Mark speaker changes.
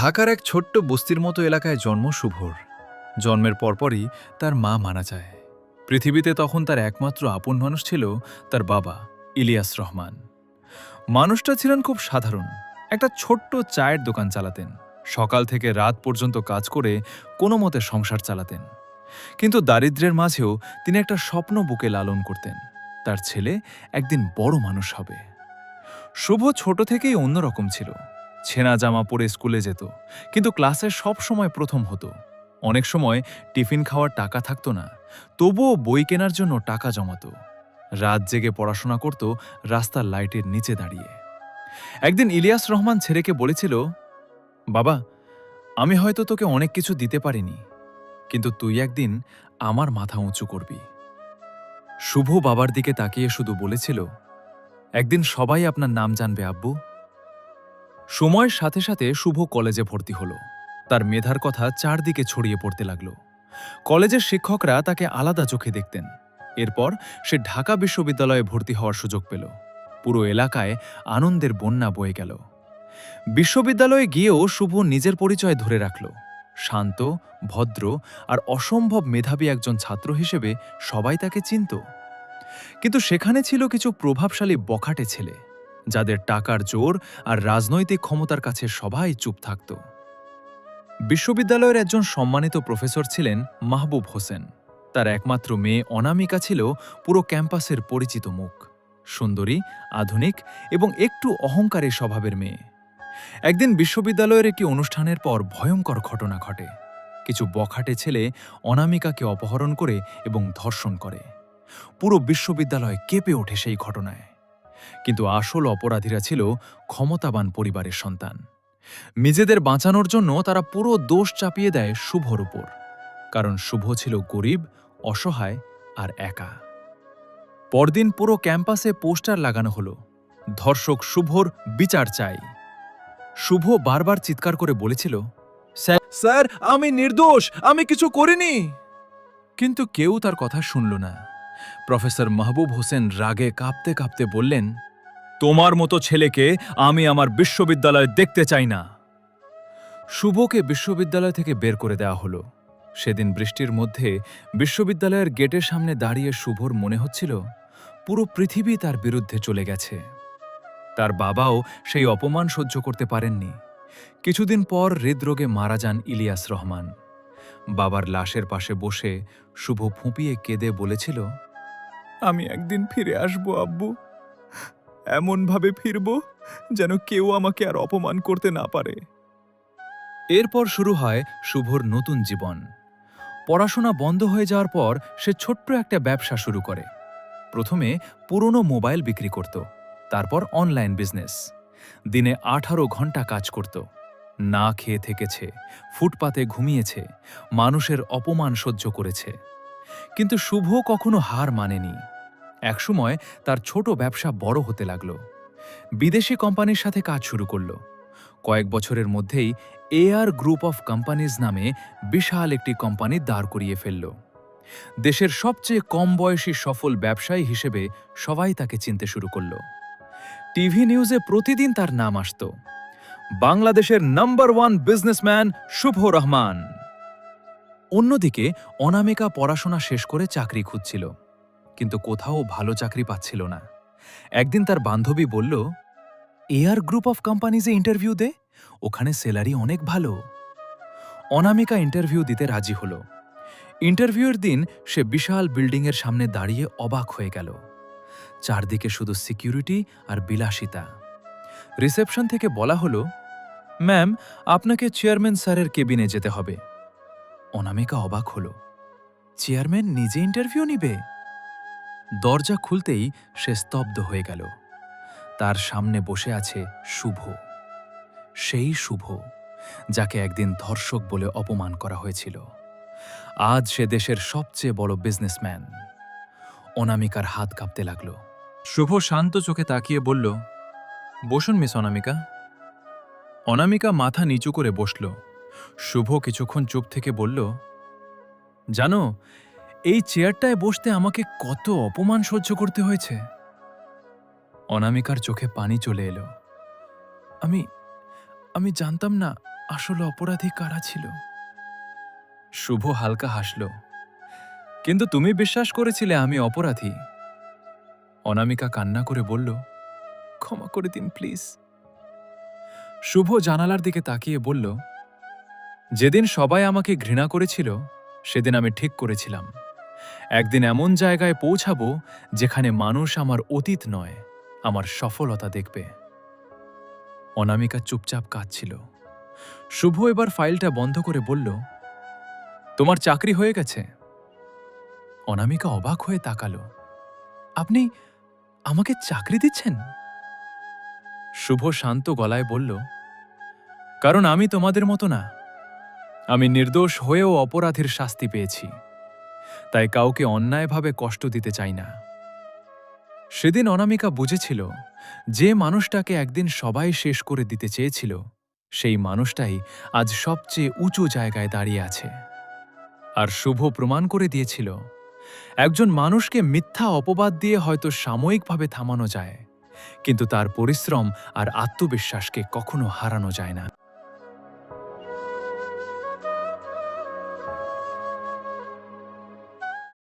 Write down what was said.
Speaker 1: ঢাকার এক ছোট্ট বস্তির মতো এলাকায় জন্ম শুভর। জন্মের পরপরই তার মা মারা যায়। পৃথিবীতে তখন তার একমাত্র আপন মানুষ ছিল তার বাবা ইলিয়াস রহমান। মানুষটা ছিলেন খুব সাধারণ, একটা ছোট্ট চায়ের দোকান চালাতেন। সকাল থেকে রাত পর্যন্ত কাজ করে কোনো মতে সংসার চালাতেন। কিন্তু দারিদ্র্যের মাঝেও তিনি একটা স্বপ্ন বুকে লালন করতেন, তার ছেলে একদিন বড় মানুষ হবে। শুভ ছোট থেকেই অন্যরকম ছিল। ছেঁড়া জামা পরে স্কুলে যেত, কিন্তু ক্লাসে সব সময় প্রথম হতো। অনেক সময় টিফিন খাওয়ার টাকা থাকতো না, তবুও বই কেনার জন্য টাকা জমাতো। রাত জেগে পড়াশোনা করত রাস্তার লাইটের নিচে দাঁড়িয়ে। একদিন ইলিয়াস রহমান ছেলেকে বলেছিল, বাবা, আমি হয়তো তোকে অনেক কিছু দিতে পারিনি, কিন্তু তুই একদিন আমার মাথা উঁচু করবি। শুভ বাবার দিকে তাকিয়ে শুধু বলেছিল, একদিন সবাই আপনার নাম জানবে আব্বু। সময়ের সাথে সাথে শুভ কলেজে ভর্তি হল। তার মেধার কথা চারদিকে ছড়িয়ে পড়তে লাগল। কলেজের শিক্ষকরা তাকে আলাদা চোখে দেখতেন। এরপর সে ঢাকা বিশ্ববিদ্যালয়ে ভর্তি হওয়ার সুযোগ পেল। পুরো এলাকায় আনন্দের বন্যা বয়ে গেল। বিশ্ববিদ্যালয়ে গিয়েও শুভ নিজের পরিচয় ধরে রাখল। শান্ত, ভদ্র আর অসম্ভব মেধাবী একজন ছাত্র হিসেবে সবাই তাকে চিনত। কিন্তু সেখানে ছিল কিছু প্রভাবশালী বখাটে ছেলে, যাদের টাকার জোর আর রাজনৈতিক ক্ষমতার কাছে সবাই চুপ থাকত। বিশ্ববিদ্যালয়ের একজন সম্মানিত প্রফেসর ছিলেন মাহবুব হোসেন। তার একমাত্র মেয়ে অনামিকা ছিল পুরো ক্যাম্পাসের পরিচিত মুখ। সুন্দরী, আধুনিক এবং একটু অহংকারী স্বভাবের মেয়ে। একদিন বিশ্ববিদ্যালয়ের একটি অনুষ্ঠানের পর ভয়ঙ্কর ঘটনা ঘটে। কিছু বখাটে ছেলে অনামিকাকে অপহরণ করে এবং ধর্ষণ করে। পুরো বিশ্ববিদ্যালয় কেঁপে ওঠে সেই ঘটনায়। কিন্তু আসল অপরাধীরা ছিল ক্ষমতাবান পরিবারের সন্তান। নিজেদের বাঁচানোর জন্য তারা পুরো দোষ চাপিয়ে দেয় শুভর উপর, কারণ শুভ ছিল গরিব, অসহায় আর একা। পরদিন পুরো ক্যাম্পাসে পোস্টার লাগানো হলো, ধর্ষক শুভর বিচার চাই। শুভ বারবার চিৎকার করে বলেছিল, স্যার, আমি নির্দোষ, আমি কিছু করিনি। কিন্তু কেউ তার কথা শুনল না। প্রফেসর মাহবুব হোসেন রাগে কাঁপতে কাঁপতে বললেন, তোমার মতো ছেলেকে আমি আমার বিশ্ববিদ্যালয়ে দেখতে চাই না। শুভকে বিশ্ববিদ্যালয় থেকে বের করে দেওয়া হলো। সেদিন বৃষ্টির মধ্যে বিশ্ববিদ্যালয়ের গেটের সামনে দাঁড়িয়ে শুভর মনে হচ্ছিল পুরো পৃথিবী তার বিরুদ্ধে চলে গেছে। তার বাবাও সেই অপমান সহ্য করতে পারেননি। কিছুদিন পর হৃদরোগে মারা যান ইলিয়াস রহমান। বাবার লাশের পাশে বসে শুভ ফুঁপিয়ে কেঁদে বলেছিল, আমি একদিন ফিরে আসব আব্বু, এমনভাবে ফিরব যেন কেউ আমাকে আর অপমান করতে না পারে। এরপর শুরু হয় শুভর নতুন জীবন। পড়াশোনা বন্ধ হয়ে যাওয়ার পর সে ছোট্ট একটা ব্যবসা শুরু করে। প্রথমে পুরনো মোবাইল বিক্রি করত, তারপর অনলাইন বিজনেস। দিনে 18 ঘন্টা কাজ করত, না খেয়ে থেকেছে, ফুটপাতে ঘুমিয়েছে, মানুষের অপমান সহ্য করেছে। কিন্তু শুভ কখনো হার মানেনি। একসময় তার ছোট ব্যবসা বড় হতে লাগল। বিদেশি কোম্পানির সাথে কাজ শুরু করল। কয়েক বছরের মধ্যেই এআর গ্রুপ অফ কোম্পানিজ নামে বিশাল একটি কোম্পানি দাঁড় করিয়ে ফেলল। দেশের সবচেয়ে কম বয়সী সফল ব্যবসায়ী হিসেবে সবাই তাকে চিনতে শুরু করল। টিভি নিউজে প্রতিদিন তার নাম আসত, বাংলাদেশের নাম্বার 1 বিজনেসম্যান শুভ রহমান। অন্যদিকে অনামিকা পড়াশোনা শেষ করে চাকরি খুঁজছিল, কিন্তু কোথাও ভালো চাকরি পাচ্ছিল না। একদিন তার বান্ধবী বলল, এআর গ্রুপ অফ কোম্পানিজে ইন্টারভিউ দে, ওখানে স্যালারি অনেক ভালো। অনামিকা ইন্টারভিউ দিতে রাজি হল। ইন্টারভিউয়ের দিন সে বিশাল বিল্ডিংয়ের সামনে দাঁড়িয়ে অবাক হয়ে গেল। চারদিকে শুধু সিকিউরিটি আর বিলাসিতা। রিসেপশন থেকে বলা হলো, ম্যাম, আপনাকে চেয়ারম্যান স্যারের কেবিনে যেতে হবে। অনামিকা অবাক হল, চেয়ারম্যান নিজে ইন্টারভিউ নিবে? দরজা খুলতেই সে স্তব্ধ হয়ে গেল। তার সামনে বসে আছে শুভ, সেই শুভ যাকে একদিন ধর্ষক বলে অপমান করা হয়েছিল। আজ সে দেশের সবচেয়ে বড় বিজনেসম্যান। অনামিকার হাত কাঁপতে লাগল। শুভ শান্ত চোখে তাকিয়ে বলল, বসুন মিস অনামিকা। অনামিকা মাথা নিচু করে বসল। শুভ কিছুক্ষণ চুপ থেকে বলল, জানো, এই চেয়ারটায় বসতে আমাকে কত অপমান সহ্য করতে হয়েছে। অনামিকার চোখে পানি চলে এলো। আমি জানতাম না আসল অপরাধী কারা ছিল? শুভ হালকা হাসল। কিন্তু তুমি বিশ্বাস করেছিলে আমি অপরাধী। অনামিকা কান্না করে বলল, ক্ষমা করে দিন প্লিজ। শুভ জানালার দিকে তাকিয়ে বলল, যেদিন সবাই আমাকে ঘৃণা করেছিল সেদিন আমি ঠিক করেছিলাম একদিন এমন জায়গায় পৌঁছাবো যেখানে মানুষ আমার অতীত নয়, আমার সফলতা দেখবে। অনামিকা চুপচাপ কাঁদছিল। শুভ এবার ফাইলটা বন্ধ করে বলল, তোমার চাকরি হয়ে গেছে? অনামিকা অবাক হয়ে তাকালো। আপনি আমাকে চাকরি দিচ্ছেন? শুভ শান্ত গলায় বলল, কারণ আমি তোমাদের মতো না। আমি নির্দোষ হয়েও অপরাধের শাস্তি পেয়েছি, তাই কাউকে অন্যায়ভাবে কষ্ট দিতে চাই না। সেদিন অনামিকা বুঝেছিল যে মানুষটাকে একদিন সবাই শেষ করে দিতে চেয়েছিল সেই মানুষটাই আজ সবচেয়ে উঁচু জায়গায় দাঁড়িয়ে আছে। আর শুভ প্রমাণ করে দিয়েছিল একজন মানুষকে মিথ্যা অপবাদ দিয়ে হয়তো সাময়িকভাবে থামানো যায়, কিন্তু তার পরিশ্রম আর আত্মবিশ্বাসকে কখনো হারানো যায় না।